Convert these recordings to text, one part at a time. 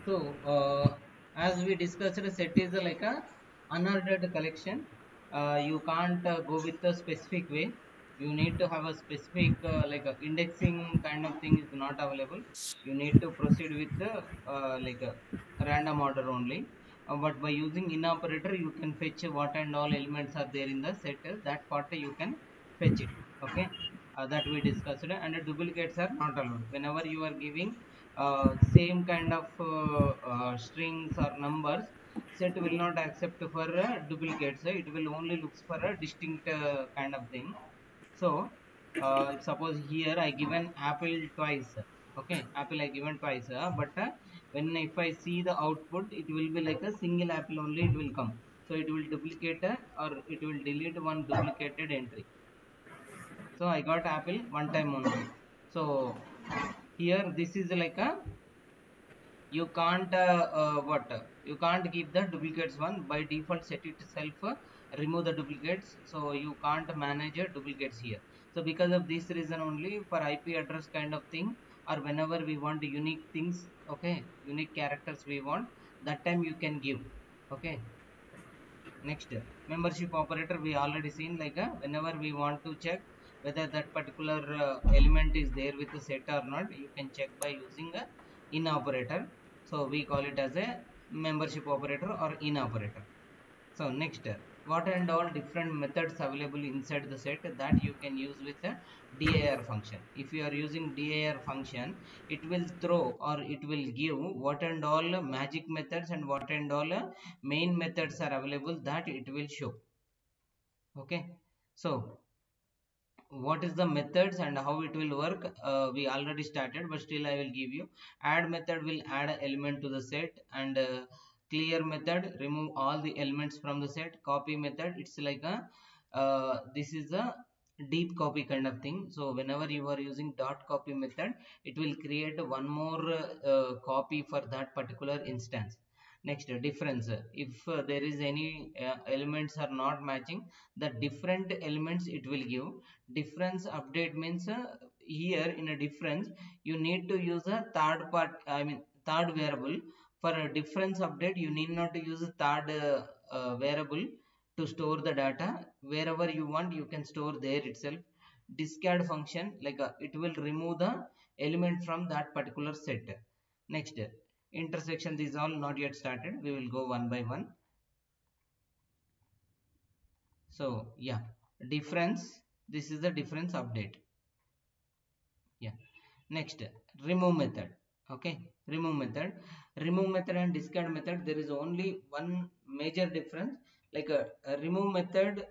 So, as we discussed, a set is like a unordered collection. You can't go with a specific way. You need to have a specific like a indexing kind of thing is not available. You need to proceed with the like a random order only. But by using in operator, you can fetch what and all elements are there in the set. That part you can fetch it. Okay, that we discussed. And duplicates are not allowed. Whenever you are giving same kind of strings or numbers, set will not accept for duplicates. It will only looks for a distinct kind of thing. So suppose here I given apple twice. Okay, apple I given twice, but when if I see the output, it will be like a single apple only it will come. So it will duplicate or it will delete one duplicated entry. So I got apple one time only. So here this is like a, you can't what you can't keep the duplicates one. By default set itself remove the duplicates, so you can't manage duplicates here. So because of this reason only, for IP address kind of thing, or whenever we want unique things, okay, unique characters we want, that time you can give. Okay, next, membership operator we already seen, like whenever we want to check whether that particular element is there with the set or not, you can check by using a in operator. So we call it as a membership operator or in operator. So next, what and all different methods available inside the set that you can use with a dir function. If you are using dir function, it will throw or it will give what and all magic methods and what and all main methods are available, that it will show. Okay, so what is the methods and how it will work, we already started, but still I will give you. Add method will add an element to the set, and clear method remove all the elements from the set. Copy method, it's like a this is a deep copy kind of thing. So whenever you are using dot copy method, it will create one more copy for that particular instance. Next, difference, if there is any elements are not matching, the different elements it will give. Difference update means here in a difference you need to use a third variable. For a difference update, you need not to use a third variable to store the data. Wherever you want, you can store there itself. Discard function, like it will remove the element from that particular set. Next, intersection, these all not yet started, we will go one by one. So yeah, difference, this is the difference update. Yeah, next, remove method. Okay, remove method and discard method, there is only one major difference. Like a remove method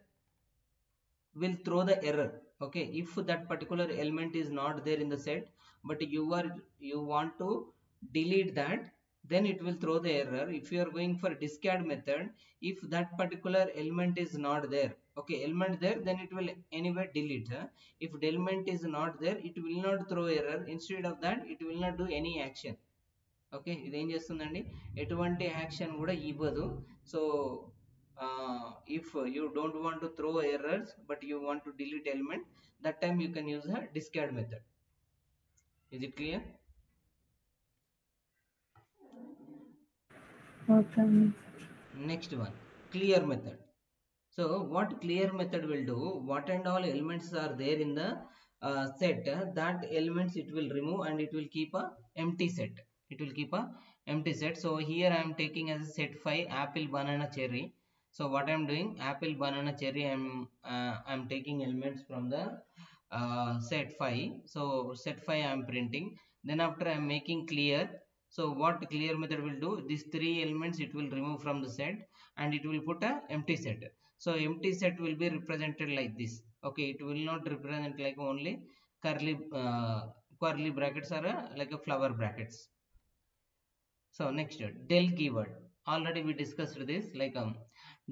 will throw the error. Okay, if that particular element is not there in the set, but you want to delete that, then it will throw the error. If you are going for discard method, if that particular element is not there, okay, element there, then it will anyway delete. If the element is not there, it will not throw error. Instead of that, it will not do any action. Okay, ఇదేం చేస్తుందండి, ఎటువంటి action కూడా ఇవ్వదు. So if you don't want to throw errors but you want to delete element, that time you can use a discard method. Is it clear? Okay. Next one, clear method. So what clear method will do, what and all elements are there in the set, that elements it will remove and it will keep a empty set. It will keep a empty set. So here I am taking as a set 5 apple, banana, cherry. So what I am doing, apple, banana, cherry, I am taking elements from the set 5. So set 5 I am printing. Then after I am making clear. So what clear method will do, these three elements it will remove from the set and it will put a empty set. So empty set will be represented like this. Okay, it will not represent like only curly brackets or like a flower brackets. So next, del keyword, already we discussed this, like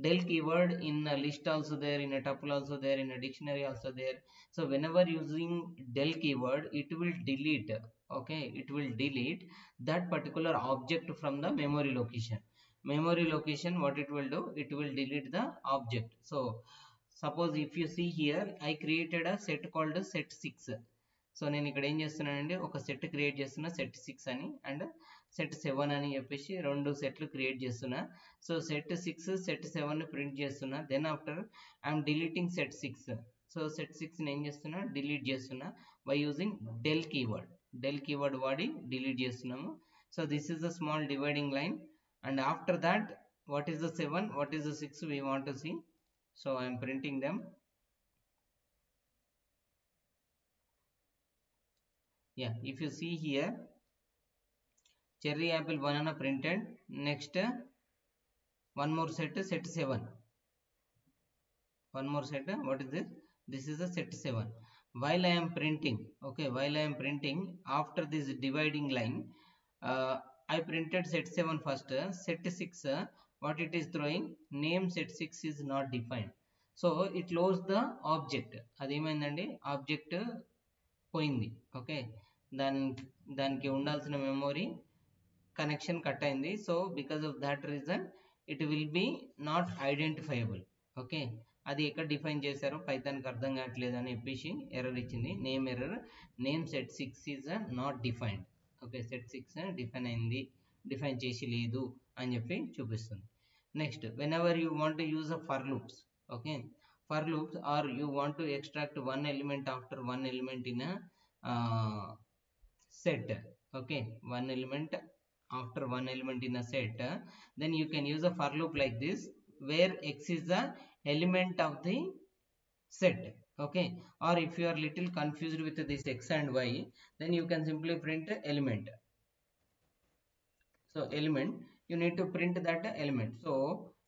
del keyword in a list also there, in a tuple also there, in a dictionary also there. So whenever using del keyword, it will delete, okay, it will delete that particular object from the memory location. Memory location, what it will do, it will delete the object. So suppose if you see here, I created a set called set 6. So నేను ఇక్కడ ఏం చేస్తున్నానండి, ఒక set create చేస్తున్నా, set 6 అని and set 7 అని చెప్పేసి 2 సెట్లు క్రియేట్ చేస్తున్నా. సో సెట్ 6 సెట్ 7 ప్రింట్ చేస్తున్నా. Then after I'm deleting set 6. So set 6 ఏం చేస్తున్నా, డిలీట్ చేస్తున్నా బై యూజింగ్ డెల్ కీవర్డ్ వాడి డిలీట్ చేస్తున్నాము. So this is the small dividing line and after that what is the 7, what is the 6 we want to see. So I am printing them. Yeah, if you see here, cherry apple banana printed. Next one more set, set 7, one more set. What is this? This is a set 7. While I am printing, okay, while I am printing, after this dividing line, I printed set 7 first. Set 6, what it is throwing, name set 6 is not defined. So it closed the object. అదేమైందండి, object పోయింది. Okay, దానికి ఉండాల్సిన memory connection cut అయింది. So because of that reason it will be not identifiable. Okay, అది ఎక్కడ define చేశారో పైథాన్కి అర్థం కావట్లేదు అని చెప్పేసి ఎర్రర్ ఇచ్చింది. Name error, name set 6 is not defined. Okay, set 6 define చేసి లేదు అని చెప్పి చూపిస్తుంది. Next, whenever you want to use a for loops. Okay, for loops or you want to extract one element after one element in set. Okay, one element after one element in a set, then you can use a for loop like this, where x is the element of the set. Okay, or if you are little confused with this x and y, then you can simply print element. So element, you need to print that element. So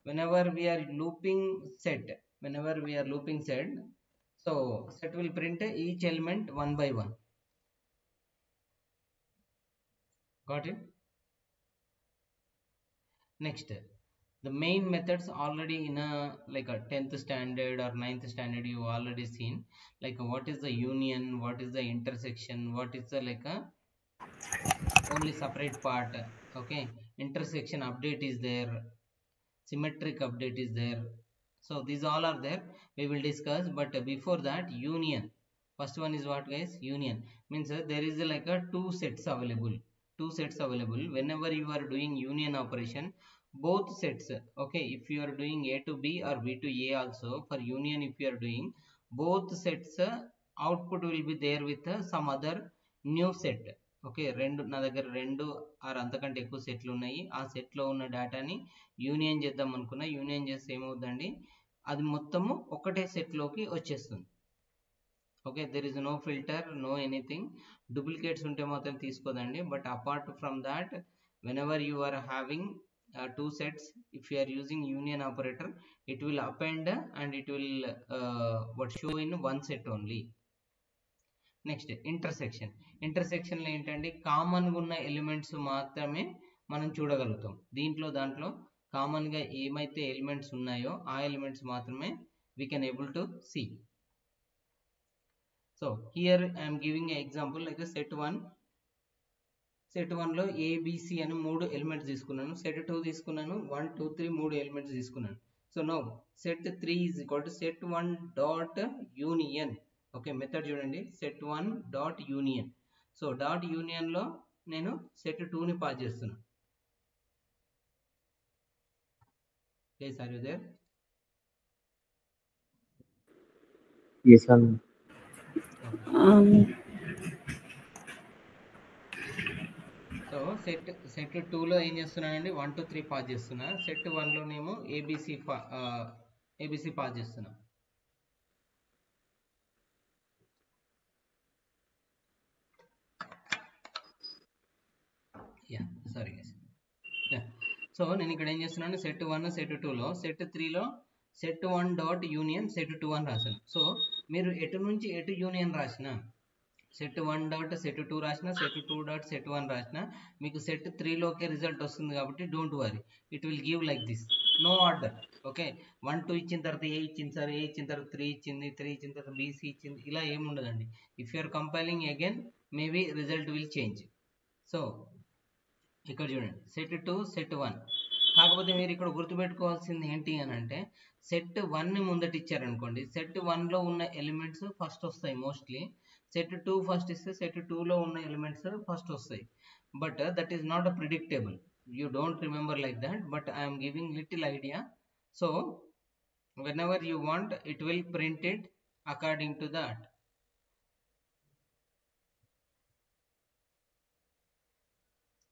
whenever we are looping set, so set will print each element one by one. Got it? Next, the main methods already in a like a 10th standard or 9th standard you already seen, like what is the union, what is the intersection, what is the like a only separate part. Okay, intersection update is there, symmetric update is there. So these all are there, we will discuss. But before that, union, first one is what guys, union means there is like a two sets available. Whenever you are doing union operation, both sets, okay, if you are doing a to b or b to a also, for union if you are doing both sets, output will be there with some other new set. Okay, నా దగ్గర 2 are అంతకంటే ఎక్కువ సెట్లు ఉన్నాయి. ఆ సెట్లో ఉన్న డేటాని యూనియన్ చేద్దాం అనుకున్నా, యూనియన్ చేస్తే ఏమవుతుందండి, అది మొత్తము ఒకటే సెట్లోకి వచ్చేస్తుంది. Okay, there is no filter, no anything. Duplicates ఉంటే మాత్రం తీసుకోదండి. But apart from that, whenever you are having two sets, if you are using union operator, it will append and it will show in one set only. Next, ఇంటర్సెక్షన్లో ఏంటంటే కామన్గా ఉన్న elements మాత్రమే మనం చూడగలుగుతాం. దాంట్లో కామన్గా ఏమైతే ఎలిమెంట్స్ ఉన్నాయో ఆ ఎలిమెంట్స్ మాత్రమే we can able to see. So here I'm giving a example like set 1లో ఏబిసి అని 3 ఎలిమెంట్స్ తీసుకున్నాను. సెట్ 2 తీసుకున్నాను, 1 2 3 3 ఎలిమెంట్స్ తీసుకున్నాను. So now set 3 is equal to set 1 dot union. Okay, method చూడండి, set 1 dot union. So dot యూనియన్లో నేను set 2ని pass చేస్తున్నా. Yes, are you there? Yes, sir. So set 2లో ఏం చేస్తున్నానండి, 1 2 3 పాస్ చేస్తున్నా. సెట్ 1లోనేమో ఏబిసి పాస్ చేస్తున్నా. Sorry guys. సో నేను ఇక్కడ ఏం చేస్తున్నాను, సెట్ 1 సెట్ 2లో, సెట్ 3లో సెట్ 1 డాట్ యూనియన్ సెట్ 2 అని రాశాను. సో మీరు ఎటు నుంచి ఎటు యూనియన్ రాసిన, సెట్ 1 డాట్ సెట్ 2 రాసిన, సెట్ 2 డాట్ సెట్ 1 రాసిన, మీకు సెట్ 3లోకే రిజల్ట్ వస్తుంది. కాబట్టి don't worry, it will give like this, no order. Okay, 1 2 ఇచ్చిన తర్వాత ఏ ఇచ్చింది సార్, ఏ ఇచ్చిన తర్వాత 3 ఇచ్చింది, 3 ఇచ్చిన తర్వాత బీసీ ఇచ్చింది, ఇలా ఏముండదండి. If you are compiling again, maybe result will change. So ఇక్కడ చూడండి, సెట్ 2 సెట్ 1. కాకపోతే మీరు ఇక్కడ గుర్తుపెట్టుకోవాల్సింది ఏంటి అని అంటే, సెట్ 1ని ముందట ఇచ్చారనుకోండి, సెట్ 1లో ఉన్న ఎలిమెంట్స్ ఫస్ట్ వస్తాయి మోస్ట్లీ. సెట్ 2 ఫస్ట్ ఇస్తే సెట్ 2లో ఉన్న ఎలిమెంట్స్ ఫస్ట్ వస్తాయి. But that is not a predictable. You don't remember like that, but I am giving little idea. So whenever you want, it will print it according to that.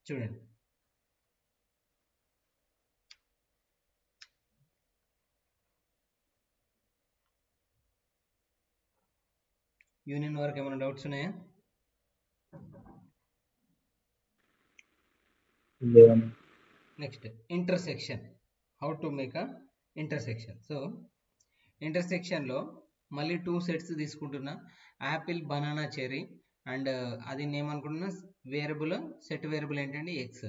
చూడండి, union వరకు ఏమైనా doubts ఉన్నాయా? లేవన్నా. Next intersection. How to make a intersection. So ఇంటర్సెక్షన్లో మళ్ళీ 2 sets తీసుకుంటున్నా, Apple, banana, cherry. And అది నేను ఏమనుకుంటున్నా, వేరియబుల్ సెట్ వేరియబుల్ ఏంటంటే X.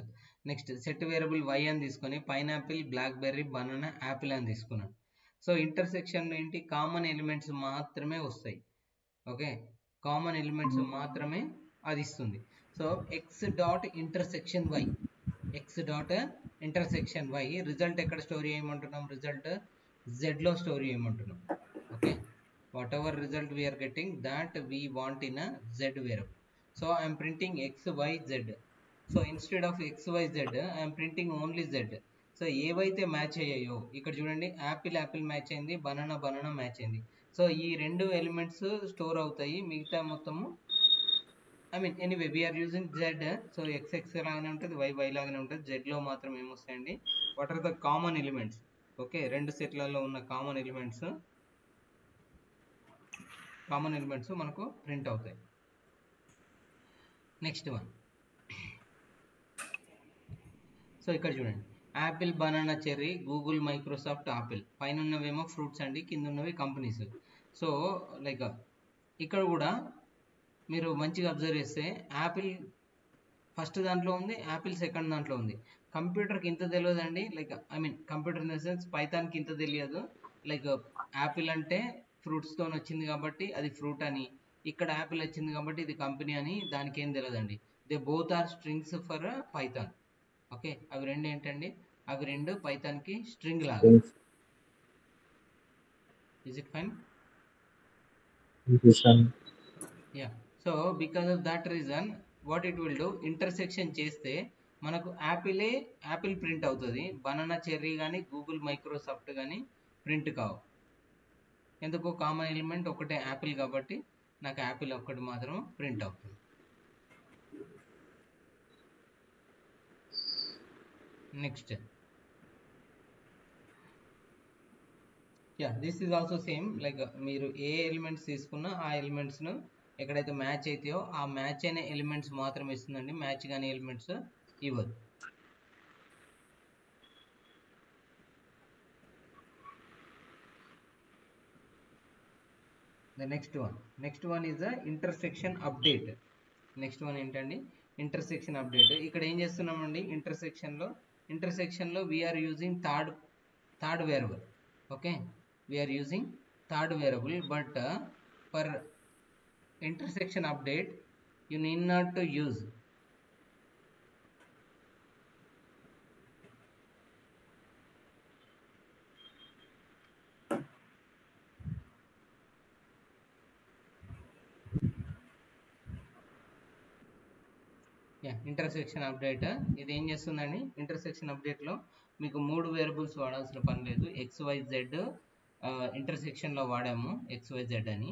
Next set variable why అని తీసుకొని పైనాపిల్, బ్లాక్బెర్రీ, బనానా, యాపిల్ అని తీసుకున్నాను. సో ఇంటర్సెక్షన్లో ఏంటి, కామన్ ఎలిమెంట్స్ మాత్రమే వస్తాయి. ఓకే, కామన్ ఎలిమెంట్స్ మాత్రమే అది ఇస్తుంది. So X dot intersection Y, X dot intersection Y result ఎక్కడ స్టోర్ చేయమంటున్నాం, రిజల్ట్ z లో స్టోర్ చేయమంటున్నాం. Okay, whatever result we're getting that we want in a z variable. So I'm printing X Y Z. So instead of X Y Z I'm printing only z. So ఏవైతే match అయ్యాయో ఇక్కడ చూడండి, apple apple match అయింది, banana banana match అయింది. So ఈ 2 elements store అవుతాయి, మిగతా మొత్తము I mean anyway we're using Z. So X లాగానే ఉంటుంది, వై లాగానే ఉంటుంది. జెడ్లో మాత్రం ఏమొస్తాయండి, what are the common elements. Okay, 2 సెట్లలో ఉన్న కామన్ ఎలిమెంట్స్ మనకు ప్రింట్ అవుతాయి. Next one. సో ఇక్కడ చూడండి, apple, banana, cherry, Google, Microsoft, Apple. పైన ఉన్నవేమో ఫ్రూట్స్ అండి, కింద ఉన్నవి కంపెనీస్. సో లైక్ ఇక్కడ కూడా మీరు మంచిగా అబ్జర్వ్ చేస్తే యాపిల్ ఫస్ట్ దాంట్లో ఉంది, యాపిల్ సెకండ్ దాంట్లో ఉంది. కంప్యూటర్కి ఇంత తెలియదండి, like I mean computer in the sense పైథాన్కి ఇంత తెలియదు. లైక్ యాపిల్ అంటే ఫ్రూట్స్తో వచ్చింది కాబట్టి అది ఫ్రూట్ అని, ఇక్కడ యాపిల్ వచ్చింది కాబట్టి ఇది కంపెనీ అని, దానికి ఏం తెలియదండి. They both are strings for Python. Okay, అవి రెండు ఏంటండి, అవి రెండు పైథాన్కి స్ట్రింగ్ లాగా. Is it fine? Yeah. So because of that reason what it will do, intersection చేస్తే మనకు యాపిల్ ప్రింట్ అవుతుంది, బనానా, చెర్రీ కానీ గూగుల్, మైక్రోసాఫ్ట్ కానీ ప్రింట్ కావు. ఎందుకు, కామన్ ఎలిమెంట్ ఒకటే యాపిల్ కాబట్టి నాకు యాపిల్ ఒక్కటి మాత్రం ప్రింట్ అవుతుంది. Next, yeah this is also same. Like మీరు ఏ ఎలిమెంట్స్ తీసుకున్నా ఆ ఎలిమెంట్స్ను ఎక్కడైతే మ్యాచ్ అవుతాయో ఆ మ్యాచ్ అయిన ఎలిమెంట్స్ మాత్రం ఇస్తుందండి, మ్యాచ్ కాని ఎలిమెంట్స్ ఇవ్వదు. The next one is the intersection update. Next one ఏంటండి, ఇంటర్సెక్షన్ అప్డేట్. ఇక్కడ ఏం చేస్తున్నామండి, ఇంటర్సెక్షన్లో we're using third variable. Okay, we're using third variable, but for intersection update you need not to use intersection update. ఇది ఏం చేస్తుందండి, intersection అప్డేట్లో మీకు 3 variables వాడాల్సిన పని లేదు. XYZ ఇంటర్సెక్షన్లో వాడాము XYZ అని.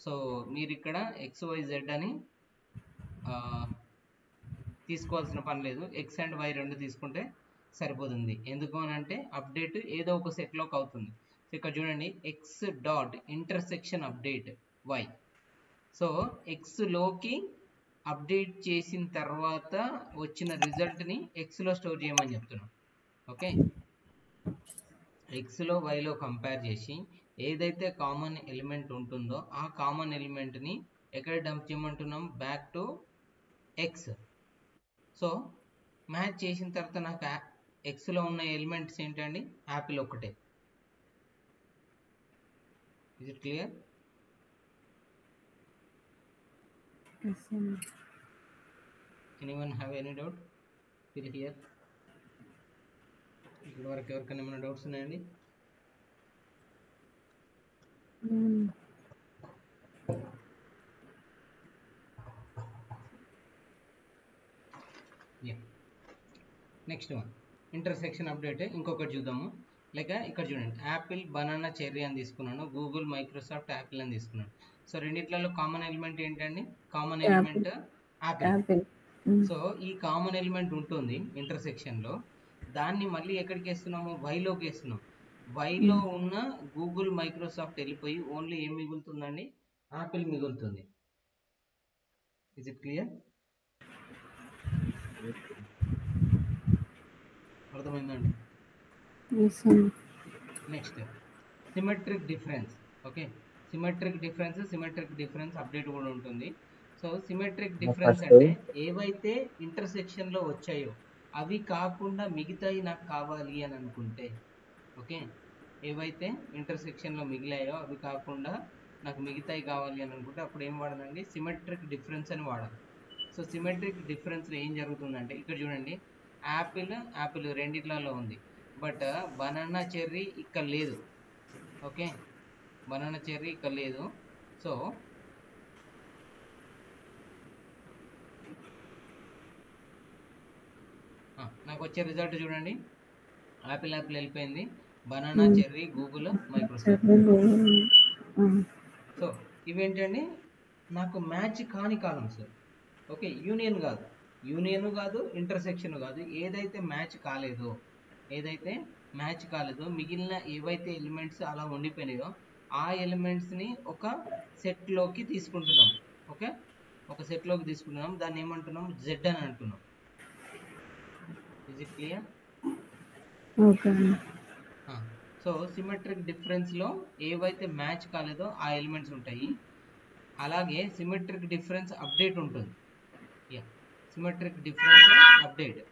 సో మీరు ఇక్కడ XYZ అని తీసుకోవాల్సిన పని లేదు, ఎక్స్ అండ్ వై రెండు తీసుకుంటే సరిపోతుంది. ఎందుకు అని అంటే అప్డేట్ ఏదో ఒక సెట్లోకి అవుతుంది. సో ఇక్కడ చూడండి, X dot intersection update Y. So ఎక్స్లోకి అప్డేట్ చేసిన తర్వాత వచ్చిన రిజల్ట్ని ఎక్స్లో స్టోర్ చేయమని చెప్తున్నాం. ఓకే, ఎక్స్లో వైలో కంపేర్ చేసి ఏదైతే కామన్ ఎలిమెంట్ ఉంటుందో ఆ కామన్ ఎలిమెంట్ని ఎక్కడ డంప్ చేయమంటున్నాం, back to X. So match చేసిన తర్వాత నాకు ఎక్స్లో ఉన్న ఎలిమెంట్స్ ఏంటండి, యాపిల్ ఒకటే. Is it clear? Anyone have any doubt till here? ఇప్పటి వరకు ఎవరికైనా ఏమైనా డౌట్స్ ఉన్నాయండి? Yeah next one intersection update ఇంకొకటి చూద్దాము. లైక్ ఇక్కడ చూడండి, యాపిల్, బనానా, చెర్రీ అని తీసుకున్నాను, గూగుల్, మైక్రోసాఫ్ట్, యాపిల్ అని తీసుకున్నాను. సో రెండిట్లలో కామన్ ఎలిమెంట్ ఏంటండి? Common Apple element Apple. Apple so ఈ కామన్ ఎలిమెంట్ ఉంటుంది ఇంటర్సెక్షన్లో, దాన్ని మళ్ళీ ఎక్కడికి వేస్తున్నాము? వైలోకి వేస్తున్నాం. వైలో ఉన్న గూగుల్, మైక్రోసాఫ్ట్ వెళ్ళిపోయి ఓన్లీ ఏం మిగులుతుందండి? యాపిల్ మిగులుతుంది. Is it clear? అర్థమైందండి? Next symmetric difference. Okay, symmetric difference update కూడా ఉంటుంది. సో సిమెట్రిక్ డిఫరెన్స్ అంటే ఏవైతే ఇంటర్సెక్షన్లో వచ్చాయో అవి కాకుండా మిగతాయి నాకు కావాలి అని అనుకుంటే, ఓకే, ఏవైతే ఇంటర్సెక్షన్లో మిగిలాయో అవి కాకుండా నాకు మిగతాయి కావాలి అని అనుకుంటే అప్పుడు ఏం వాడాలండి? సిమెట్రిక్ డిఫరెన్స్ అని వాడాలి. సో సిమెట్రిక్ డిఫరెన్స్లో ఏం జరుగుతుందంటే ఇక్కడ చూడండి, యాపిల్ రెండిట్లలో ఉంది, బట్ బనానా, చెర్రీ ఇక్కడ లేదు. ఓకే, బనానా, చెర్రీ ఇక్కడ లేదు. సో నాకు వచ్చే రిజల్ట్ చూడండి, యాపిల్ వెళ్ళిపోయింది, banana, cherry, Google, Microsoft. So ఇవేంటండి? నాకు మ్యాచ్ కాని కాలమ్స్. ఓకే, యూనియన్ కాదు, ఇంటర్సెక్షన్ కాదు, ఏదైతే మ్యాచ్ కాలేదో మిగిలిన ఏవైతే ఎలిమెంట్స్ అలా ఉండిపోయినాయో ఆ ఎలిమెంట్స్ని ఒక సెట్లోకి తీసుకుంటున్నాం. ఓకే, ఒక సెట్లోకి తీసుకుంటున్నాం, దాన్ని ఏమంటున్నాం? జెడ్ అని అంటున్నాం. Is it clear? Okay. So symmetric డిఫరెన్స్లో ఏవైతే మ్యాచ్ కాలేదో ఆ ఎలిమెంట్స్ ఉంటాయి. అలాగే సిమెట్రిక్ డిఫరెన్స్ అప్డేట్ ఉంటుంది. Symmetric difference update.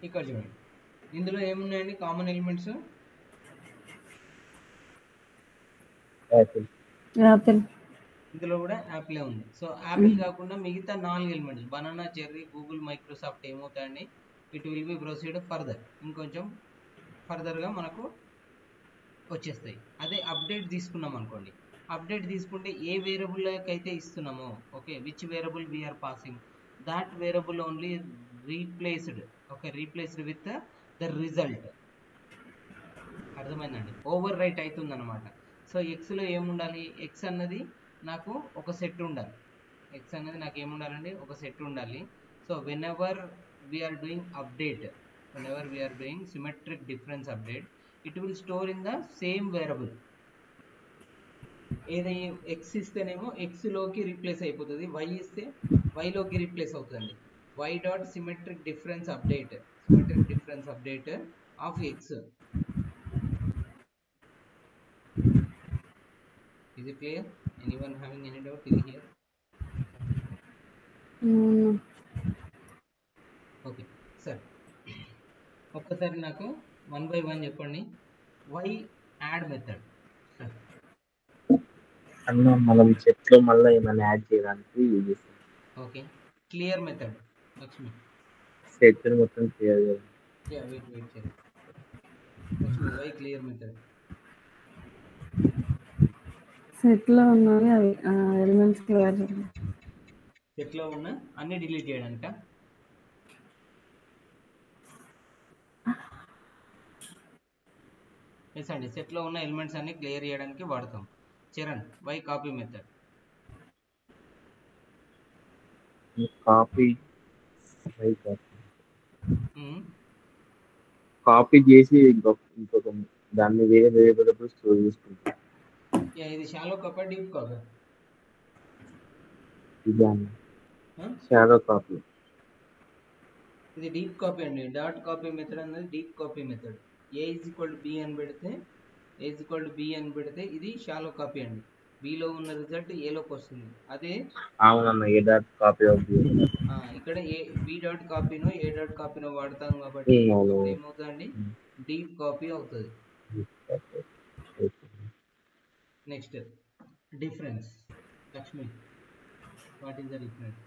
ఇక్కడ చూడండి, ఇందులో ఏమున్నాయండి కామన్ ఎలిమెంట్స్? యాపిల్. ఇందులో కూడా యాపిల్ ఉంది. సో యాపిల్ కాకుండా మిగతా 4 elements banana, cherry, Google, Microsoft ఏమవుతాయండి? It will be proceed further, ఇంకొంచెం ఫర్దర్గా మనకు వచ్చేస్తాయి. అదే అప్డేట్ తీసుకున్నాం అనుకోండి, అప్డేట్ తీసుకుంటే ఏ వేరియబుల్కి అయితే ఇస్తున్నామో, okay, which variable we're passing, that variable only replaced. Okay, replaced with the result. అర్థమైందండి? ఓవర్ రైట్ అవుతుంది అనమాట. సో ఎక్స్లో ఏముండాలి? ఎక్స్ అన్నది నాకు ఒక సెట్ ఉండాలి. ఎక్స్ అనేది నాకు ఏముండాలండి? ఒక సెట్ ఉండాలి. So whenever we're doing symmetric difference update, it will store in the same variable. ఏదైనా ఎక్స్ ఇస్తేనేమో ఎక్స్లోకి రీప్లేస్ అయిపోతుంది, వై ఇస్తే వైలోకి రీప్లేస్ అవుతుంది. Y dot symmetric difference update of X. Is it clear? Anyone having any doubt till here? Okay sir, ఒక్కసారి నాకు 1 by 1 చెప్పండి. Why add method sir. అన్న మనం చెట్లో మళ్ళీ ఏమైనా యాడ్ చేయడానికి యూజ్ చేస్తాం. Okay, clear method. Lakshmi set మొత్తం క్లియర్ చేయాలి. వెయిట్ చేయండి లక్ష్మి, వై క్లియర్ మెథడ్? సెట్లో ఉన్నవి అవి ఎలిమెంట్స్ క్లియర్ చేయాలి. సెట్లో ఉన్న అన్ని డిలీట్ చేయడానిక? ఎస్ అండి, సెట్లో ఉన్న ఎలిమెంట్స్ అన్ని క్లియర్ చేయడానికి వాడతాం. Charan, why copy method? Copy చేసి ఇంకొక దాన్ని వేరే వేరియబుల్ స్టోర్ చేసుకుంటాం. ఇది shallow copy, deep copy? Shallow copy. ఇది డీప్ కాపీ అండి. డాట్ కాపీ మెథడ్ అనేది deep copy method. A is equal to B అని పెడితే ఇది షాలో కాపీ అండి. బిలో ఉన్న రిజల్ట్ ఏలోకి వస్తుంది. అదే అవునన్న, ఏ డాట్ కాపీ ఇక్కడ బి డాట్ కాపీనో ఏ డాట్ కాపీనో వాడతాం కాబట్టి ఏమవుతుందండి? డీప్ కాపీ అవుతుంది. Next difference. Lakshmi, what is the difference?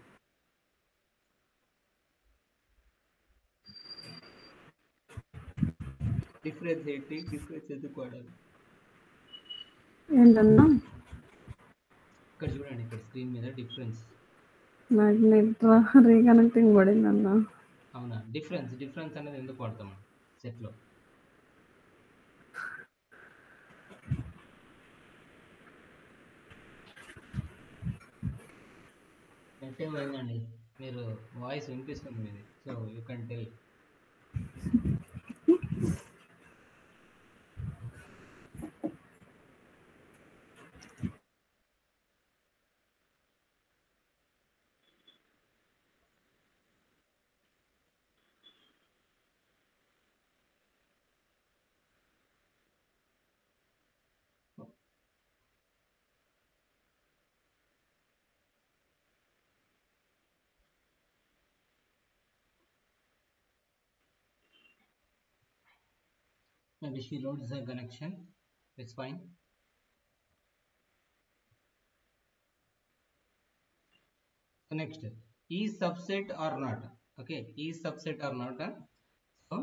Difference ఏంటి? Difference ఎందుకు వాడాలి? ఏంటన్నా ఇక్కడ చూడండి, ఇక్కడ స్క్రీన్ మీద డిఫరెన్స్. నాకు నెట్ రీకనెక్టింగ్ పడిందన్నా. అవునా, డిఫరెన్స్ అనేది ఎందుకు వాడతాం సెట్లో? నెట్ ఏమైందండి? మీరు వాయిస్ వినిపిస్తుంది మీది, so you can tell. Maybe she loads the connection. It's fine. So next, is subset or not? Okay, is subset or not? So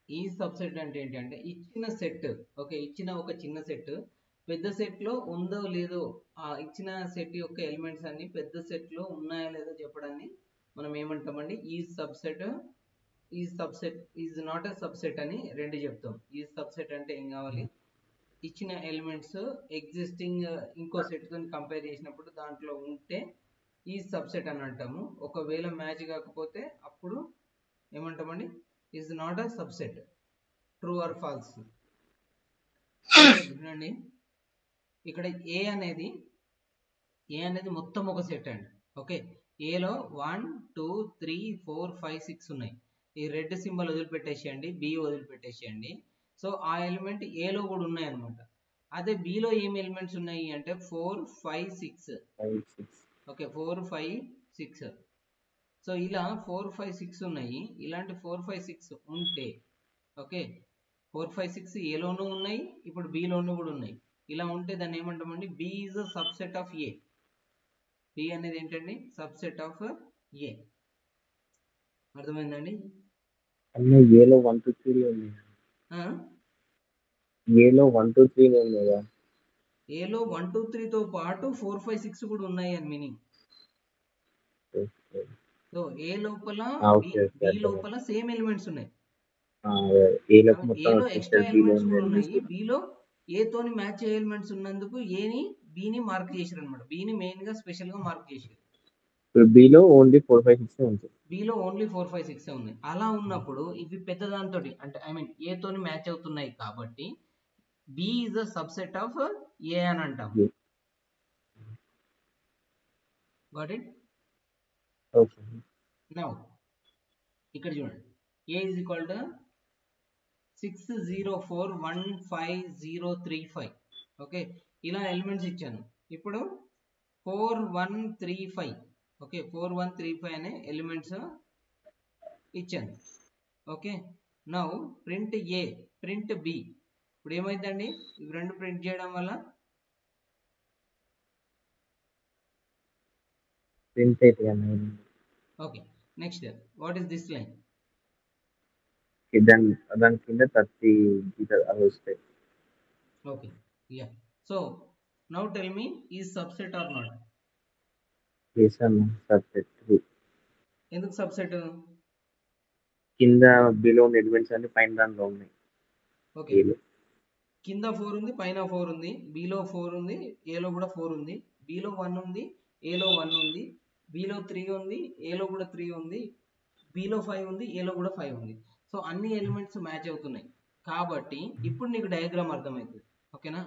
ఈ సబ్సెట్ అంటే ఏంటంటే ఇచ్చిన సెట్, ఓకే, ఇచ్చిన ఒక చిన్న సెట్ పెద్ద సెట్ లో ఉందో లేదో, ఆ ఇచ్చిన సెట్ యొక్క ఎలిమెంట్స్ అన్ని పెద్ద సెట్ లో ఉన్నాయా లేదో చెప్పడాన్ని మనం ఏమంటామండి? ఈ subset is not a subset అని రెండు చెప్తాం. ఈ సబ్సెట్ అంటే ఏం కావాలి? ఇచ్చిన ఎలిమెంట్స్ ఎగ్జిస్టింగ్ ఇంకో సెట్ తో కంపేర్ చేసినప్పుడు దాంట్లో ఉంటే ఈ సబ్సెట్ అని అంటాము. ఒకవేళ మ్యాచ్ కాకపోతే అప్పుడు ఏమంటామండి? Is not a subset. True or false? చూడండి, ఇక్కడ ఏ అనేది మొత్తం ఒక సెట్ అండి. ఓకే, ఏలో 1 2 3 4 5 6 ఉన్నాయి. ఈ రెడ్ సింబల్ వదిలిపెట్టేసేయండి, బి వదిలిపెట్టేసేయండి. సో ఆ ఎలిమెంట్ ఏలో కూడా ఉన్నాయి అనమాట. అదే బిలో ఏం ఎలిమెంట్స్ ఉన్నాయి అంటే 4 5 6. ఓకే, 4 5 6. సో ఇలా 4 5 6 ఉన్నాయి. ఇలాంటి 4 5 6 ఉంటే, ఓకే, 4 5 6 ఏలోనూ ఉన్నాయి, ఇప్పుడు బిలోనూ కూడా ఉన్నాయి. ఇలా ఉంటే దాన్ని ఏమంటామండి? B is a subset of A. B అనేది ఏంటండి? Subset of A. అర్థమైందండి? ఏలో 1 2 3 ఉంది. ఏలో 1 2 3 ఉంది కదా. ఏలో 1 2 3 తో పాటు 4 5 6 కూడా ఉన్నాయి అని మీనింగ్. సో ఏ లోపల బి లోపల సేమ్ ఎలిమెంట్స్ ఉన్నాయి. ఏలో ఎక్స్ట్రా ఎలిమెంట్స్ కూడా ఉన్నాయి. బిలో ఏ తోని మ్యాచ్ అయ్యే ఎలిమెంట్స్ ఉన్నందుకు ఏని బిని మార్క్ చేశారు అనమాట. బిని మెయిన్ గా స్పెషల్ గా మార్క్ చేశారు. బిలో ఓన్లీ 4 5 6 ఉంది. బిలో ఓన్లీ 4 5 6 ఉన్నాయి. అలా ఉన్నప్పుడు ఇవి పెద్ద దాంతో అంటే ఐ మీన్ ఏ తోని మ్యాచ్ అవుతున్నాయి కాబట్టి B is a subset of A అని అంటాం. Got it? ఓకే. నౌ ఇక్కడ చూడండి, A is equal to 6041535. Okay, ఇలా ఎలిమెంట్స్ ఇచ్చాను. ఇప్పుడు 4135, ఓకే, 4135 అనే ఎలిమెంట్స్ ఇచ్చాను. Okay, now print A, print B. ఇప్పుడు ఏమైందండి? ఇవి రెండు ప్రింట్ చేయడం వల్ల ప్రింట్ అయితే. Okay, next what is this line? దాని కింద 30 అవి వస్తాయి. Okay, yeah. So now tell me, is subset or not? yes అన్న, సబ్సెట్. ఎందుకు సబ్సెట్? కింద బిలో ఎలిమెంట్స్ అన్ని పైన దాంట్లో ఉన్నాయి. ఓకే, కింద 4 ఉంది, పైన 4 ఉంది, బిలో 4 ఉంది, ఏలో కూడా 4 ఉంది, బిలో 1 ఉంది, ఏలో 1 ఉంది, బిలో 3 ఉంది, ఏలో కూడా 3 ఉంది, బిలో 5 ఉంది, ఏలో కూడా 5 ఉంది. సో అన్ని ఎలిమెంట్స్ మ్యాచ్ అవుతున్నాయి కాబట్టి ఇప్పుడు నీకు డయాగ్రామ్ అర్థమవుతుంది. ఓకేనా?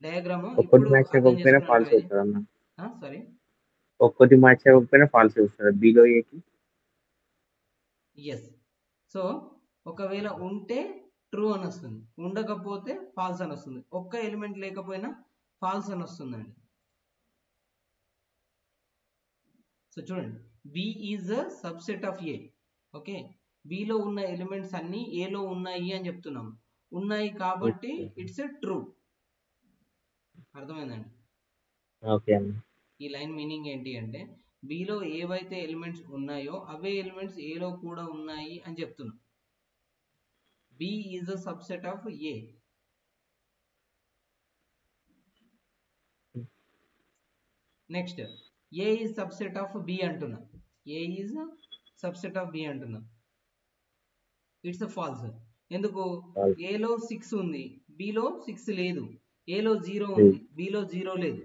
డయాగ్రామ్ ఒక్కటి మ్యాచ్ అవ్వకపోయినా ఫాల్స్ అవుతుంది అన్న. సారీ, ఒక్కటి మ్యాచ్ అవ్వకపోయినా ఫాల్స్ వస్తుంది బిలో ఏకి. ఎస్. సో ఒకవేళ ఉంటే ట్రూ అని వస్తుంది, ఉండకపోతే ఫాల్స్ అని వస్తుంది. ఒక్క ఎలిమెంట్ లేకపోయినా ఫాల్స్ అని వస్తుందండి. సో చూడండి, B is a subset of a. Okay, బిలో ఉన్న ఎలిమెంట్స్ అన్ని ఏలో ఉన్నాయి అని చెప్తున్నాము. ఉన్నాయి కాబట్టి ఇట్స్ ఎ ట్రూ. అర్థమైందండి? ఓకే అన్న. ఈ లైన్ మీనింగ్ ఏంటి అంటే బిలో ఏవైతే ఎలిమెంట్స్ ఉన్నాయో అవే ఎలిమెంట్స్ ఏలో కూడా ఉన్నాయి అని చెప్తున్నాం. B is a subset of a. Next A is subset of B అంటున్నా. ఏ ఈజ్ సబ్సెట్ ఆఫ్ బి అంటున్నా. It's false. ఎందుకు? False. ఏలో 6 ఉంది, బిలో 6 లేదు. ఏలో 0 ఉంది, బిలో 0 లేదు.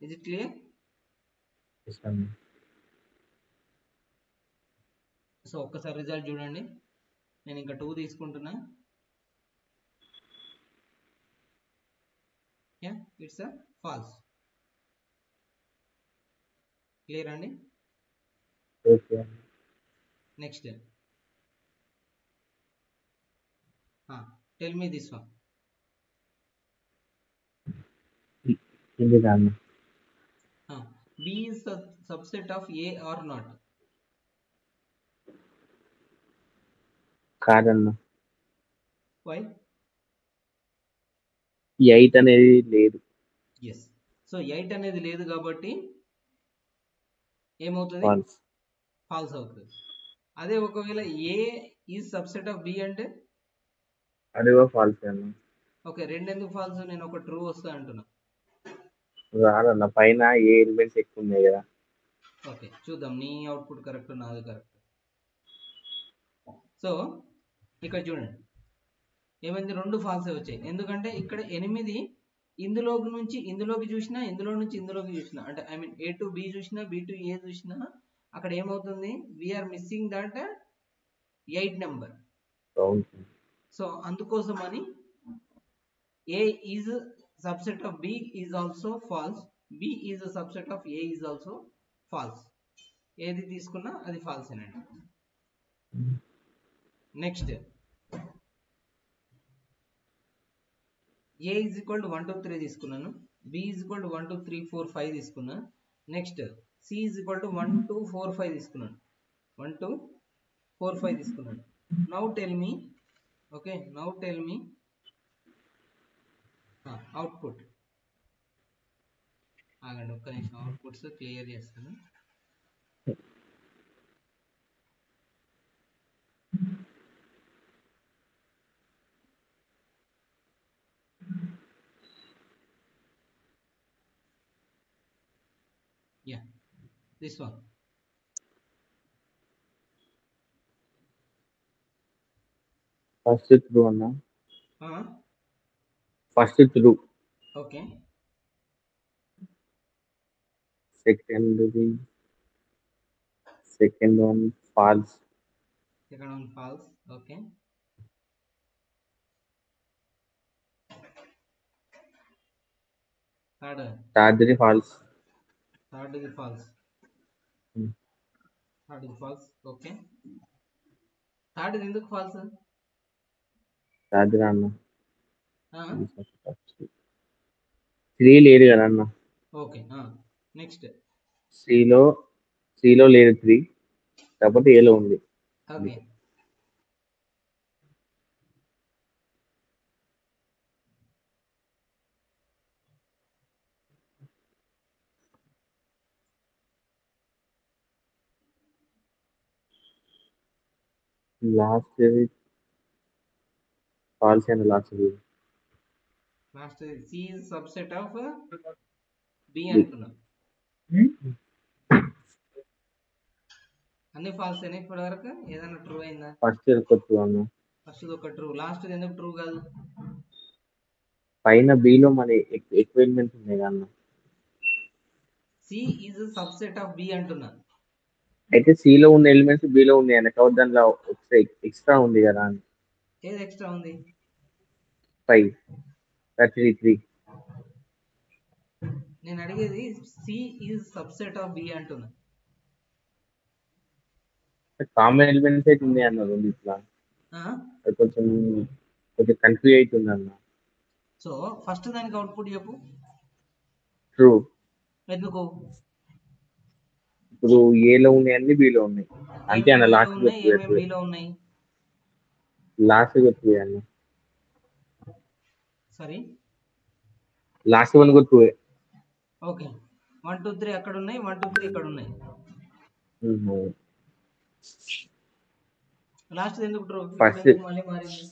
Is it clear? Yes అన్న. సో ఒక్కసారి రిజల్ట్ చూడండి. నేను ఇంకా 2 తీసుకుంటున్నా. It's false. క్లియర్ అండి? ఓకే అన్న. Next tell me this one. ఇది అన్న. B is subset of a or not? కాదన్న. వై? 8 అనేది లేదు. ఎస్. సో 8 అనేది లేదు కాబట్టి ఏమవుతుంది? ఫాల్స్. ఫాల్స్ అవుతుంది. అదే ఒకవేళ ఏ ఈజ్ సబ్సెట్ ఆఫ్ బి అంటే అది కూడా ఫాల్స్ అన్న. ఓకే, రెండు ఎందుకు ఫాల్స్? నేను ఒక ట్రూ వస్తా అంటున్నా. రాదన్న, పైన ఏ ఎలిమెంట్స్ ఎక్కువ ఉన్నాయి కదా. ఓకే చూద్దాం నీ అవుట్పుట్ కరెక్ట్, నాది కరెక్ట్. సో ఇక్కడ చూడండి ఏమైంది, రెండు ఫాల్స్ వచ్చాయి. ఎందుకంటే ఇక్కడ 8 ఇందులోకి నుంచి ఇందులోకి చూసినా, ఇందులో నుంచి ఇందులోకి చూసినా, అంటే I mean A to B చూసినా, బి టు ఏ చూసినా, అక్కడ ఏమవుతుంది? We're missing that 8 number. సో అందుకోసమని A is subset of B is also false, B is subset of A is also false. ఏది తీసుకున్నా అది ఫాల్స్ అనండి. Next A is equal to 1 2 3 తీసుకున్నాను, బి ఈజ్ ఈక్వల్ టు 1 2 3 4 5 తీసుకున్నా. Next c is equal to 1 2 4 5 తీసుకున్నాను, 1 2 4 5 తీసుకున్నాను. Now tell me, okay now tell me output. ఆగండి ఒక్క నిమిషం, అవుట్పుట్స్ క్లియర్ చేస్తాను. Yeah, this one. First true అన్న. First true. Okay. Second one false. Second one false. Okay. Third false. Third is false. Third is false. Okay. Third is ఎందుకు false? Third అన్న. 3 లేదు కదా అన్న. ఓకే నెక్స్ట్ సిలో లేదు 3, కాబట్టి ఏలో ఉంది. Okay last false and last c is subset of B అంటున్నా. అన్ని ఫాల్స్ అయినా ఇప్పటి వరకు? ఏదైనా ట్రూ అయిందా? ఫస్ట్ ట్రూ అన్న. ఫస్ట్ ఒక ట్రూ, లాస్ట్ ఎందుకు ట్రూ కాదు? పైన బిలో మన ఎక్విప్మెంట్స్ ఉన్నాయి కదా అన్న. C is subset of B అంటున్నా. అయితే సిలో ఉన్న ఎలిమెంట్స్ బిలో ఉన్నాయి అన్న, కాబట్టి దాంట్లో ఎక్స్ట్రా ఉంది కదా అని. ఏది ఎక్స్ట్రా ఉంది? 5 33. నేను అడిగేది c is subset of B అంటున్నా. కామన్ ఎలిమెంట్స్ అయితే ఉన్నాయి అన్న రెండు. ఇట్లా కొంచెం కన్ఫ్యూజ్ అవుతుంది అన్న. సో ఫస్ట్ దానికి అవుట్పుట్ చెప్పు. ట్రూ. ఎందుకు? ఇప్పుడు ఏలో ఉన్నాయి అన్ని బిలో ఉన్నాయి అంతే అన్న. లాస్ట్ బిలో ఉన్నాయి. లాస్ట్ ట్రూ అన్న. సారీ లాస్ట్ వన్ కూడా ట్రూ. ఓకే 1 2 3 అక్కడ ఉన్నాయి 1 2 3 ఇక్కడ ఉన్నాయి. లాస్ట్ ఎందుకు ట్రూ ఫస్ట్ ఎందుకు మళ్ళీ మారింది?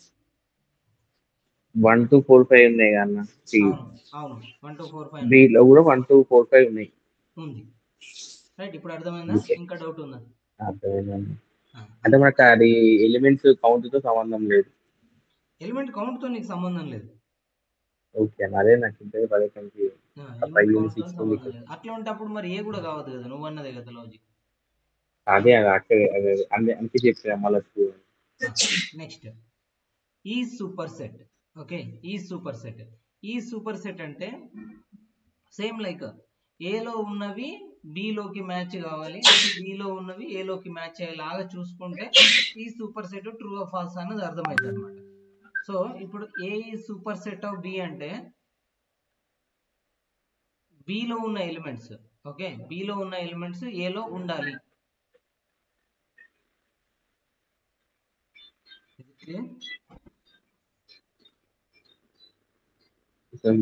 1 2 4 5 ఉన్నాయి అన్న. అవును 1 2 4 5 B లో కూడా 1 2 4 5 ఉన్నాయి. ఉంది రైట్. ఇప్పుడు అర్థమైందా? ఇంకా డౌట్ ఉందా? అర్థమైంది. అంటే మనకు అది ఎలిమెంట్స్ కౌంట్ తో సంబంధం లేదు. ఎలిమెంట్ కౌంట్ తో నీకు సంబంధం లేదు. ఓకే అదే నాకు ఇంతే పదే కన్ఫ్యూజ్. అట్లా ఉంటే అప్పుడు మరి ఏ కూడా కావద్దు కదా, నువ్వు అన్నదే కదా లాజిక్. అదే అంతే చెప్పా మళ్ళీ. నెక్స్ట్ ఈ సూపర్ సెట్. ఓకే ఈ సూపర్ సెట్. ఈ సూపర్ సెట్ అంటే సేమ్ లైక్ ఏలో ఉన్నవి బిలోకి మ్యాచ్ కావాలి, బిలో ఉన్నవి ఏలోకి మ్యాచ్ అయ్యేలాగా చూసుకుంటే ఈ superset true or false అన్నది అర్థమైంది అనమాట. సో ఇప్పుడు a superset of b అంటే బిలో ఉన్న ఎలిమెంట్స్, ఓకే బిలో ఉన్న ఎలిమెంట్స్ ఏలో ఉండాలి.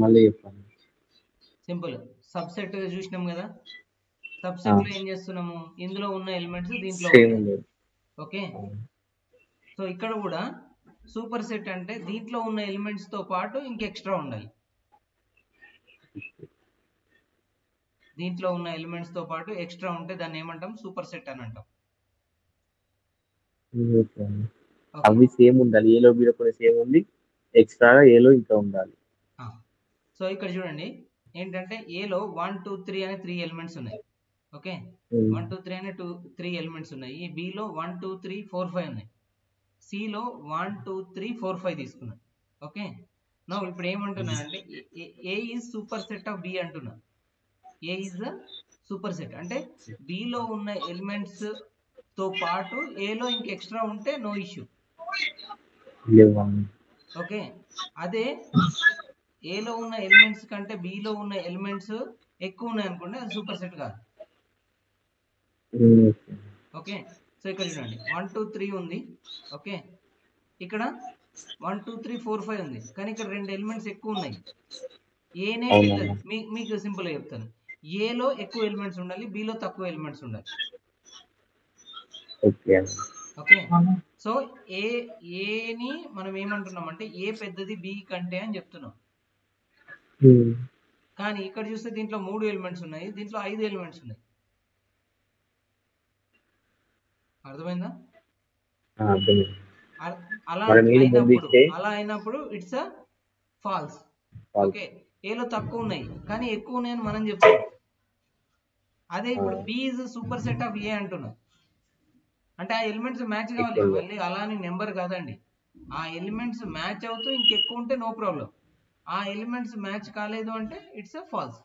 మళ్ళీ చెప్పండి. సింపుల్ సబ్సెట్ చూసినాం కదా, సబ్సెట్ లో ఏం చేస్తున్నాము, ఇందులో ఉన్న ఎలిమెంట్స్ దీంట్లో ఉంటాయి. ఓకే సో ఇక్కడ కూడా సూపర్ సెట్ అంటే దీంట్లో ఉన్న ఎలిమెంట్స్ తో పాటు ఇంక ఎక్స్ట్రా ఉండాలి. దీంట్లో ఉన్న ఎలిమెంట్స్ తో పాటు ఎక్స్ట్రా ఉంటే దాన్ని ఏమంటాం, సూపర్ సెట్ అని అంటాం. అవి సేమ్ ఉండాలి, ఏలో బీలో కూడా సేమ్ ఉంది, ఎక్స్ట్రా ఏలో ఇంకా ఉండాలి. సో ఇక్కడ చూడండి ఏంటంటే ఏలో 1 2 3 అనే 3 ఎలిమెంట్స్ ఉన్నాయి. ఓకే 1 2 3 అనే 3 ఎలిమెంట్స్ ఉన్నాయి. బిలో 1 2 3 4 5 ఉన్నాయి. సిలో 1 2 3 4 5 తీసుకున్నాను. ఓకే నా ఇప్పుడు ఏమంటున్నా అంటే A is superset of B అంటున్నా. ఏ ఈజ్ ద సూపర్ సెట్ అంటే బిలో ఉన్న ఎలిమెంట్స్ తో పాటు ఏలో ఇంక ఎక్స్ట్రా ఉంటే నో ఇష్యూ. ఓకే అదే ఏలో ఉన్న ఎలిమెంట్స్ కంటే బిలో ఉన్న ఎలిమెంట్స్ ఎక్కువ ఉన్నాయి అనుకోండి, అది సూపర్ సెట్ కాదు. ఓకే సో ఇక్కడ చూడండి 1 2 3 ఉంది. ఓకే ఇక్కడ 1 2 3 4 5 ఉంది, కానీ ఇక్కడ 2 ఎలిమెంట్స్ ఎక్కువ ఉన్నాయి. ఏనే పెద్దది. మీకు సింపుల్ గా చెప్తాను, ఏలో ఎక్కువ ఎలిమెంట్స్ ఉండాలి, బిలో తక్కువ ఎలిమెంట్స్ ఉండాలి. ఓకే సో ఏని మనం ఏమంటున్నాం అంటే ఏ పెద్దది బి కంటే అని చెప్తున్నాం. కానీ ఇక్కడ చూస్తే దీంట్లో 3 ఎలిమెంట్స్ ఉన్నాయి, దీంట్లో 5 ఎలిమెంట్స్ ఉన్నాయి. అర్థమైందా? అలా అయినప్పుడు ఇట్స్ అ ఫాల్స్. ఓకే ఏలో తక్కువ ఉన్నాయి కానీ ఎక్కువ ఉన్నాయని మనం చెప్తున్నాం. అదే ఇప్పుడు B is superset of A అంటున్నాం అంటే ఆ ఎలిమెంట్స్ మ్యాచ్ కావాలి. మళ్ళీ అలా అని నెంబర్ కాదండి, ఆ ఎలిమెంట్స్ మ్యాచ్ అవుతూ ఇంకెక్కువ ఉంటే నో ప్రాబ్లం. ఆ ఎలిమెంట్స్ మ్యాచ్ కాలేదు అంటే ఇట్స్ అ ఫాల్స్.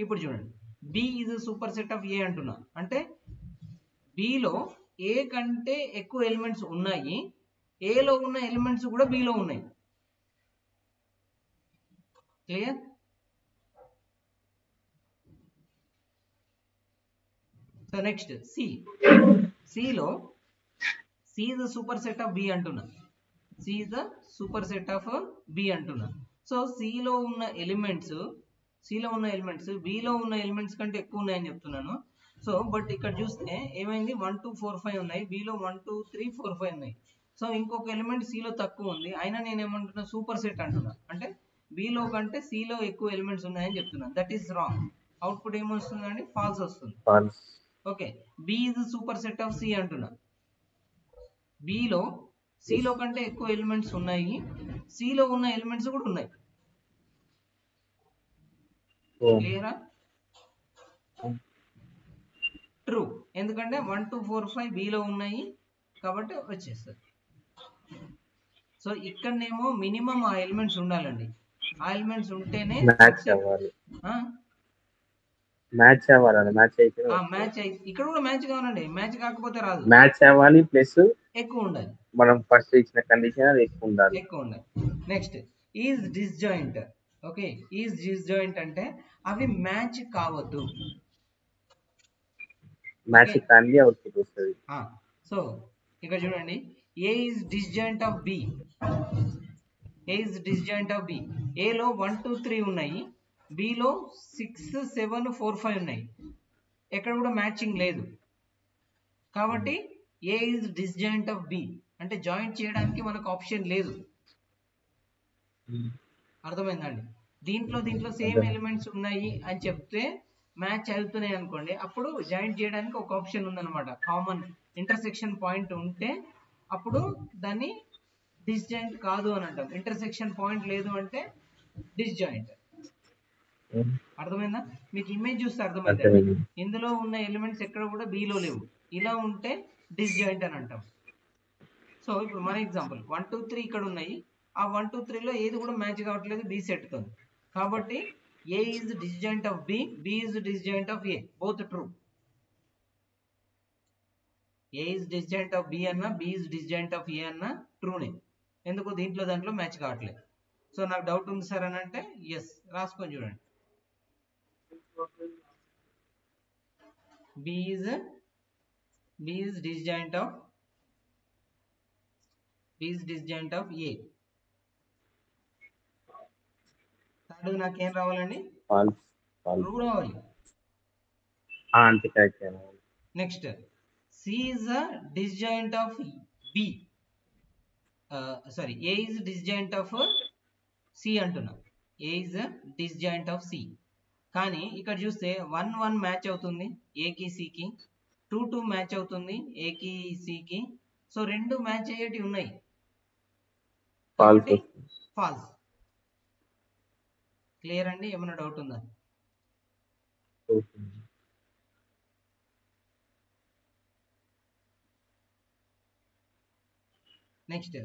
ఇప్పుడు చూడండి B is superset of A అంటున్నా అంటే బిలో ఏ కంటే ఎక్కువ ఎలిమెంట్స్ ఉన్నాయి, ఏలో ఉన్న ఎలిమెంట్స్ కూడా బిలో ఉన్నాయి. క్లియర్? సో నెక్స్ట్ సిలో C is the superset of B అంటున్నా. C is the superset of B అంటున్నా. సో సిలో ఉన్న ఎలిమెంట్స్ బిలో ఉన్న ఎలిమెంట్స్ కంటే ఎక్కువ ఉన్నాయని చెప్తున్నాను. సో బట్ ఇక్కడ చూస్తే ఏమైంది, 1 2 4 5 ఉన్నాయి, బిలో 1 2 3 4 5 ఉన్నాయి. సో ఇంకొక ఎలిమెంట్ సిలో తక్కువ ఉంది, అయినా నేను ఏమంటున్నా సూపర్ సెట్ అంటున్నా అంటే బిలో కంటే సిలో ఎక్కువ ఎలిమెంట్స్ ఉన్నాయని చెప్తున్నాను. That is wrong. అవుట్పుట్ ఏమొస్తుందండి, ఫాల్స్ వస్తుంది. Okay B is superset of C అంటున్నా. బిలో సిలో కంటే ఎక్కువ ఎలిమెంట్స్ ఉన్నాయి, సిలో ఉన్న ఎలిమెంట్స్ కూడా ఉన్నాయి. క్లియరా? ట్రూ, ఎందుకంటే 1 2 4 5 బిలో ఉన్నాయి కాబట్టి వచ్చేస్తుంది. సో ఇక్కడనేమో మినిమం ఆ ఎలిమెంట్స్ ఉండాలండి, ఆ ఎలిమెంట్స్ ఉంటేనే మ్యాచ్ అవ్వాలి. ఇక్కడ కూడా మ్యాచ్ కావాలండి, మ్యాచ్ కాకపోతే రాదు. మ్యాచ్ అవ్వాలి ప్లస్ ఎక్కువ ఉండాలి. మనం ఫస్ట్ ఇచ్చిన కండిషన్ అది ఎక్కువ ఉండాలి. Next is disjoint. Okay is disjoint అంటే అవి మ్యాచ్ కావద్దు. మ్యాచ్ కాని అవుట్పుట్ వస్తుంది. సో ఇక్కడ చూడండి A is disjoint of B. A is disjoint of B. A లో 1 2 3 ఉన్నాయి, B లో 6 7 4 5 ఉన్నాయి, ఎక్కడ కూడా మ్యాచింగ్ లేదు. కాబట్టి A is disjoint of B అంటే జాయింట్ చేయడానికి మనకు ఆప్షన్ లేదు. అర్థమైందండి? దీంట్లో సేమ్ ఎలిమెంట్స్ ఉన్నాయి అని చెప్తే మ్యాచ్ అవుతున్నాయి అనుకోండి, అప్పుడు జాయింట్ చేయడానికి ఒక ఆప్షన్ ఉందన్నమాట. కామన్ ఇంటర్సెక్షన్ పాయింట్ ఉంటే అప్పుడు దాన్ని డిస్జాయింట్ కాదు అని అంటాం. ఇంటర్సెక్షన్ పాయింట్ లేదు అంటే డిస్జాయింట్. అర్థమైందా? మీకు ఇమేజ్ చూస్తే అర్థమైందండి. ఇందులో ఉన్న ఎలిమెంట్స్ ఎక్కడ కూడా బీలో లేవు, ఇలా ఉంటే డిస్జాయింట్ అని అంటాం. సో ఇప్పుడు మన ఎగ్జాంపుల్ 1 2 3 ఇక్కడ ఉన్నాయి, ఆ 1 2 3 లో ఏది కూడా మ్యాచ్ కావట్లేదు బి సెట్ తో. కాబట్టి A is disjoint of B, B is disjoint of A, both true. A is disjoint of B అన్న, B is disjoint of A అన్న ట్రూనే. ఎందుకు? దాంట్లో మ్యాచ్ కావట్లేదు. సో నాకు డౌట్ ఉంది సార్ అని అంటే ఎస్ రాసుకొని చూడండి. B is disjoint of A. Third నాకేం రావాలండి? ట్రూ రావాలి. Next C is a disjoint of B. Sorry, A is disjoint of C అంటున్నా. A is a disjoint of C. కానీ ఇక్కడ చూస్తే 1 1 మ్యాచ్ అవుతుంది A కి C కి, 2 2 మ్యాచ్ అవుతుంది A కి C కి. సో రెండు మ్యాచ్ అయ్యేటివి ఉన్నాయి, ఫాల్స్. క్లియర్ అండి? ఏమైనా డౌట్ ఉందా? నెక్స్ట్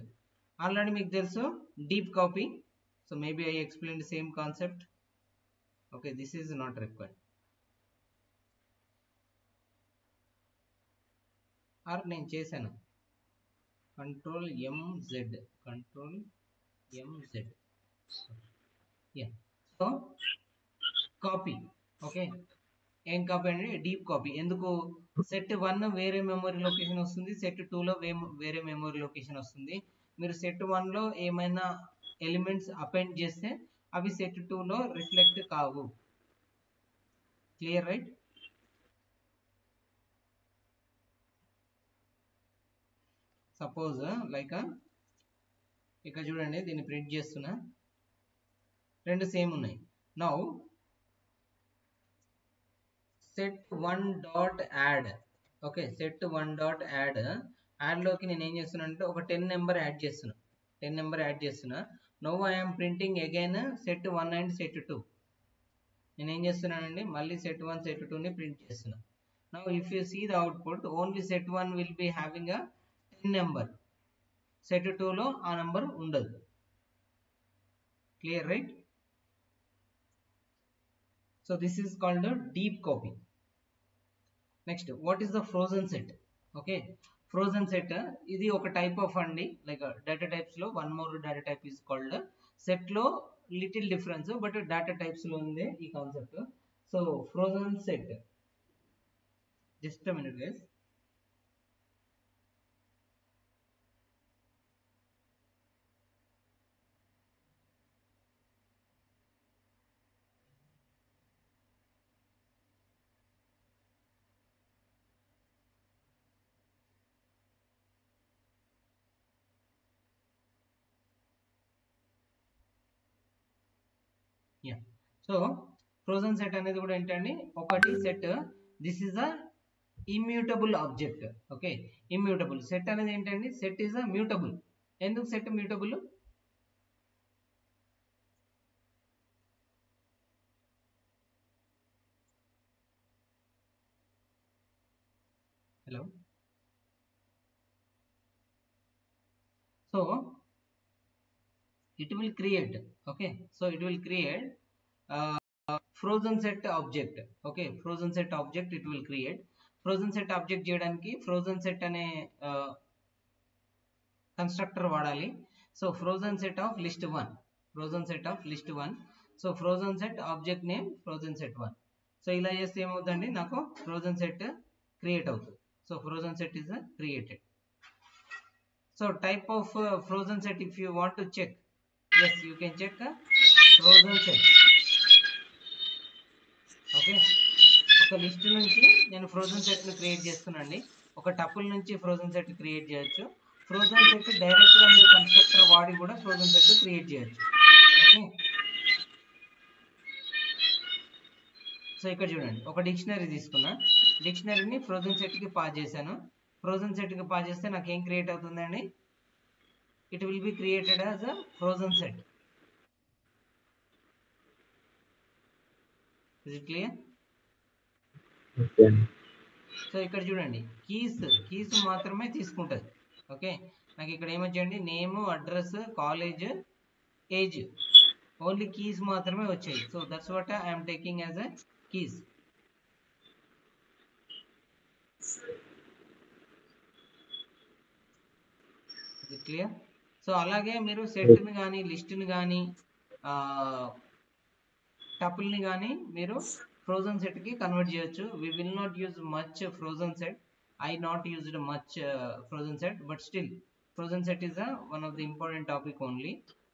ఆల్రెడీ మీకు తెలుసు deep copy. So maybe I explain the same concept. Okay, this is not required. Or నేను చేశాను control MZ. So copy. Okay, ఏం కాపీ అండి? Deep copy. ఎందుకు? సెట్ 1 వేరే మెమరీ లొకేషన్ వస్తుంది, సెట్ 2 లో వేరే మెమరీ లొకేషన్ వస్తుంది. మీరు సెట్ 1 లో ఏమైనా ఎలిమెంట్స్ అపెండ్ చేస్తే అవి సెట్ 2 లో రిఫ్లెక్ట్ కావు. Clear right? సపోజ్ లైక్ ఇక్కడ చూడండి, దీన్ని ప్రింట్ చేస్తున్నా, రెండు సేమ్ ఉన్నాయి. Now set1.add. ఓకే, set1.add లోకి నేను ఏం చేస్తున్నా అంటే ఒక 10 నెంబర్ యాడ్ చేస్తున్నా. Now I am printing again set 1 and set 2. నేను ఏం చేస్తున్నానండి, మళ్ళీ set 1 set 2 ని ప్రింట్ చేస్తున్నా. Now if you see the output, only set 1 will be having a 10 number, set 2 లో ఆ నెంబర్ ఉండదు. Clear right? So this is called deep copy. Next, what is the frozen set? Okay, frozen set ఇది ఒక type of అండి, like data types లో one more data type is called set. లో little difference, but data types లో ఉంది ఈ concept. So frozen set, just a minute guys. So frozen set అనేది కూడా ఏంటండి, ఒకటి set, this is a immutable object. Okay, immutable set అనేది ఏంటండి, సెట్ ఈజ్ అ మ్యూటబుల్. ఎందుకు set mutable? Hello, so it will create, okay, so it will create frozen set object. okay, frozen set object it will create. frozen set object చేయడానికి frozen set అనే constructor వాడాలి. So frozen set of list 1. So frozen set object name frozen set 1. So ఇలా చేస్తే ఏమవుతుందండి, నాకు frozen set create అవుతుంది. So frozen set is created. So type of frozen set, if you want to check, yes, you can check a frozen set. Okay, ఒక list నుంచి నేను frozen set ను create చేస్తున్నానండి. ఒక టపుల్ నుంచి frozen set create చేయొచ్చు. Frozen set direct గా మీరు కన్స్ట్రక్టర్ వాడి కూడా ఫ్రోజన్ సెట్ క్రియేట్ చేయొచ్చు. ఓకే, సో ఇక్కడ చూడండి, ఒక డిక్షనరీ తీసుకున్నా, డిక్షనరీని ఫ్రోజన్ సెట్ కి పాస్ చేశాను. ఫ్రోజన్ సెట్ కి పాస్ చేస్తే నాకు ఏం క్రియేట్ అవుతుందండి? It will be created as a frozen set. Is it clear? So ఇక్కడ చూడండి, కీస్ మాత్రమే తీసుకుంటుంది. ఓకే, నాకు ఇక్కడ ఏమొచ్చాయండి? Name, address, college, age, only keys మాత్రమే వచ్చాయి. So that's what I'm taking as a keys. Clear? So అలాగే మీరు సెట్ని కానీ లిస్ట్ని కానీ టపుల్ని కానీ మీరు ఫ్రోజన్ సెట్కి కన్వర్ట్ చేయొచ్చు. We will not use much frozen set. I not used much frozen set, but still frozen set is one of the important topic only.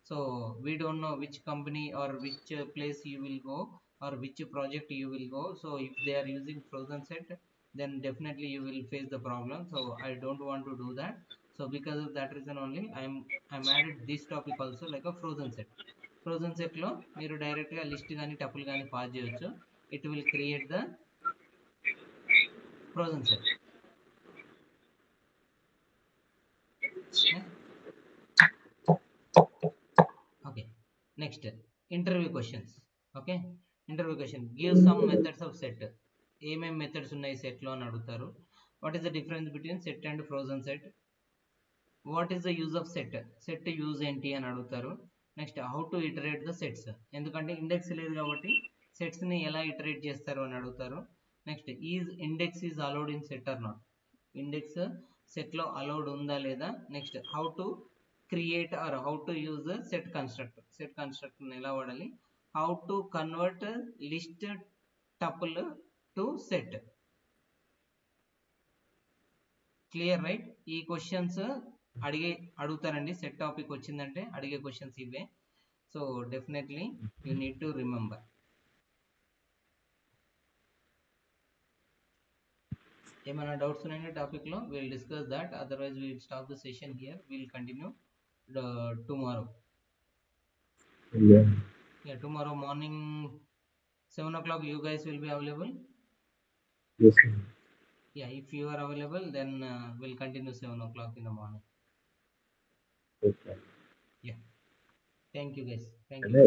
So we don't know which company or which place you will go or which project you will go. So if they are using frozen set, then definitely you will face the problem. So I don't want to do that. So because of that reason only I'm added this topic also, like a frozen set. Frozen set lo మీరు direct గా list గాని tuple గాని pass చేయొచ్చు. It will create the frozen set. Okay, next interview questions. Okay, interview question, give some methods of set. ఏమేం methods ఉన్నాయి set లో అని అడుగుతారు. What is the difference between set and frozen set? What is the use of set? Set use ఏంటి అని అడుగుతారు. Next how to iterate the sets, ఎందుకంటే index లేదు కాబట్టి సెట్స్ ని ఎలా ఇటరేట్ చేస్తారు అని అడుగుతారు. Next is index is allowed in set or not, index set లో అలౌడ్ ఉందా లేదా. Next how to create or how to use set constructor, set constructor ఎలా వాడాలి. How to convert list tuple to set. Clear right? ఈ questions అడుగుతారండి. Set topic వచ్చిందంటే అడిగే questions ఇవే. So definitely you need to remember. ఏమైనా doubts ఉన్నాయంటే topic లో will discuss that, otherwise we will stop the session here. We will continue tomorrow. Yeah, tomorrow morning 7 o'clock you guys will be available? Yes, sir. Yeah, if you are available then we'll continue 7 o'clock in the morning. Okay. Yeah, thank you guys. Thank you.